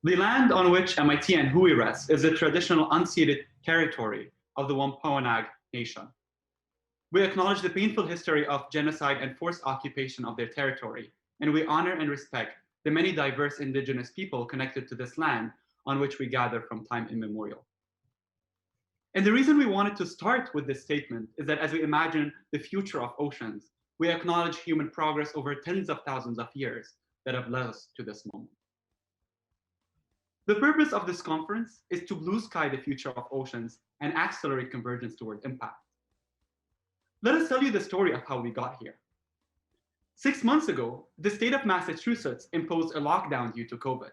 The land on which MIT and WHOI rest is the traditional unceded territory of the WHOI nation. We acknowledge the painful history of genocide and forced occupation of their territory, and we honor and respect the many diverse indigenous people connected to this land on which we gather from time immemorial. And the reason we wanted to start with this statement is that as we imagine the future of oceans, we acknowledge human progress over tens of thousands of years that have led us to this moment. The purpose of this conference is to blue sky the future of oceans and accelerate convergence toward impact. Let us tell you the story of how we got here. 6 months ago, the state of Massachusetts imposed a lockdown due to COVID.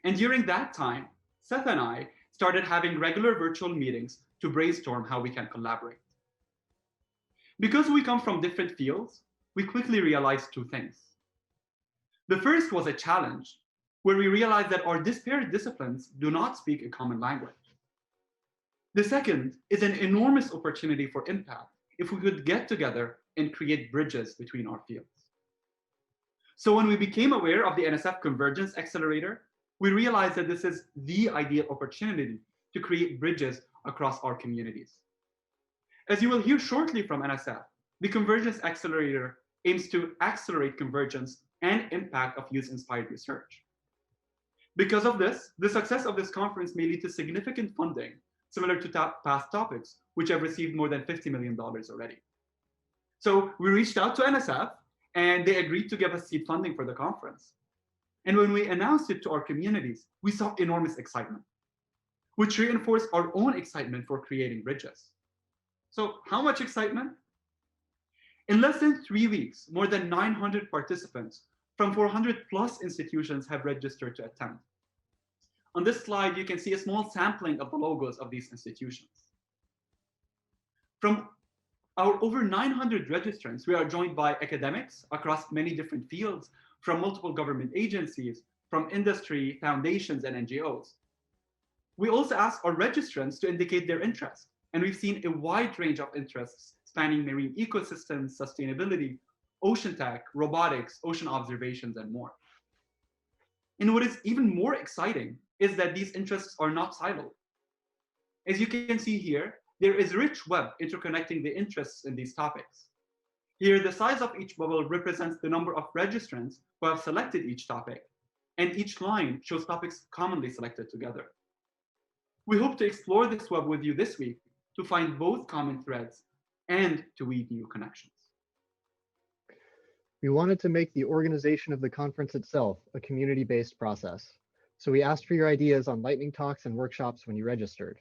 And during that time, Seth and I started having regular virtual meetings to brainstorm how we can collaborate. Because we come from different fields, we quickly realized two things. The first was a challenge, where we realized that our disparate disciplines do not speak a common language. The second is an enormous opportunity for impact if we could get together and create bridges between our fields. So when we became aware of the NSF Convergence Accelerator, we realized that this is the ideal opportunity to create bridges across our communities. As you will hear shortly from NSF, the Convergence Accelerator aims to accelerate convergence and impact of youth-inspired research. Because of this, the success of this conference may lead to significant funding, similar to past topics, which have received more than $50 million already. So we reached out to NSF, and they agreed to give us seed funding for the conference. And when we announced it to our communities, we saw enormous excitement, which reinforced our own excitement for creating bridges. So how much excitement? In less than 3 weeks, more than 900 participants from 400 plus institutions have registered to attend. On this slide, you can see a small sampling of the logos of these institutions. From our over 900 registrants, we are joined by academics across many different fields, from multiple government agencies, from industry, foundations, and NGOs. We also asked our registrants to indicate their interest, and we've seen a wide range of interests spanning marine ecosystems, sustainability, ocean tech, robotics, ocean observations, and more. And what is even more exciting is that these interests are not siloed. As you can see here, there is a rich web interconnecting the interests in these topics. Here, the size of each bubble represents the number of registrants who have selected each topic, and each line shows topics commonly selected together. We hope to explore this web with you this week to find both common threads and to weave new connections. We wanted to make the organization of the conference itself a community-based process, so we asked for your ideas on lightning talks and workshops when you registered.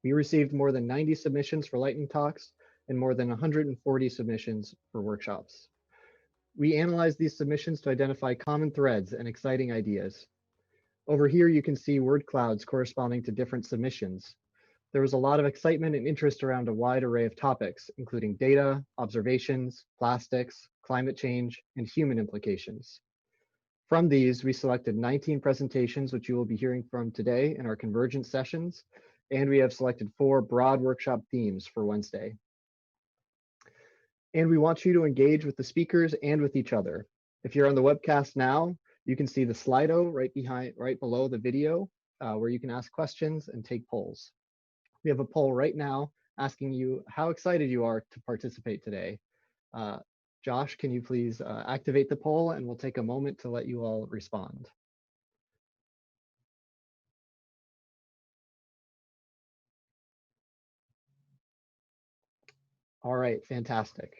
We received more than 90 submissions for lightning talks and more than 140 submissions for workshops. We analyzed these submissions to identify common threads and exciting ideas. Over here, you can see word clouds corresponding to different submissions. There was a lot of excitement and interest around a wide array of topics, including data, observations, plastics, climate change, and human implications. From these, we selected 19 presentations, which you will be hearing from today in our Convergence sessions, and we have selected 4 broad workshop themes for Wednesday. And we want you to engage with the speakers and with each other. If you're on the webcast now, you can see the Slido right below the video, where you can ask questions and take polls. We have a poll right now asking you how excited you are to participate today. Josh, can you please activate the poll, and we'll take a moment to let you all respond. All right, fantastic.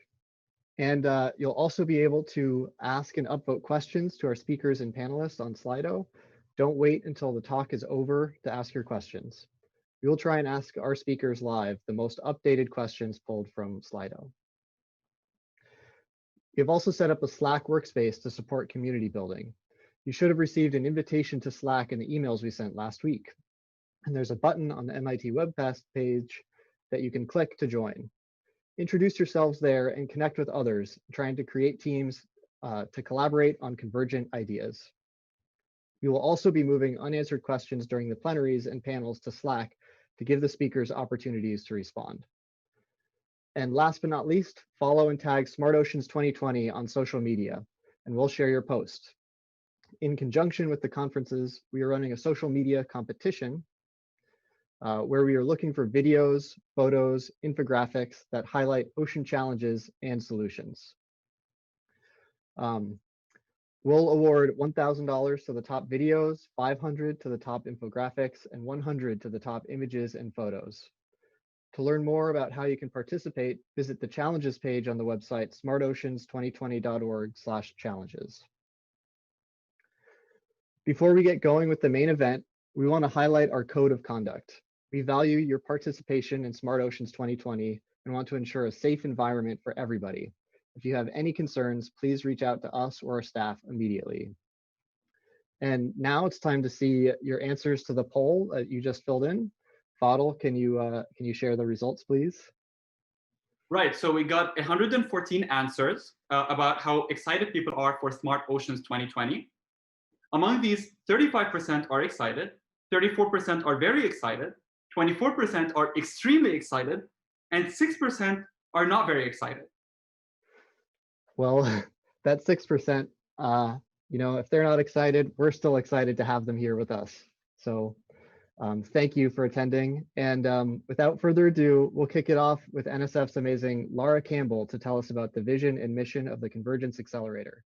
And you'll also be able to ask and upvote questions to our speakers and panelists on Slido. Don't wait until the talk is over to ask your questions. We will try and ask our speakers live the most updated questions pulled from Slido. We have also set up a Slack workspace to support community building. You should have received an invitation to Slack in the emails we sent last week. And there's a button on the MIT webcast page that you can click to join. Introduce yourselves there and connect with others, trying to create teams to collaborate on convergent ideas. We will also be moving unanswered questions during the plenaries and panels to Slack to give the speakers opportunities to respond. And last but not least, follow and tag Smart Oceans 2020 on social media, and we'll share your post. In conjunction with the conferences, we are running a social media competition where we are looking for videos, photos, infographics that highlight ocean challenges and solutions. We'll award $1,000 to the top videos, $500 to the top infographics, and $100 to the top images and photos. To learn more about how you can participate, visit the challenges page on the website smartoceans2020.org/challenges. Before we get going with the main event, we want to highlight our code of conduct. We value your participation in Smart Oceans 2020 and want to ensure a safe environment for everybody. If you have any concerns, please reach out to us or our staff immediately. And now it's time to see your answers to the poll that you just filled in. Fadel, can you share the results, please? Right, so we got 114 answers about how excited people are for Smart Oceans 2020. Among these, 35% are excited, 34% are very excited, 24% are extremely excited, and 6% are not very excited. Well, that 6%, if they're not excited, we're still excited to have them here with us. So thank you for attending. And without further ado, we'll kick it off with NSF's amazing Laura Campbell to tell us about the vision and mission of the Convergence Accelerator.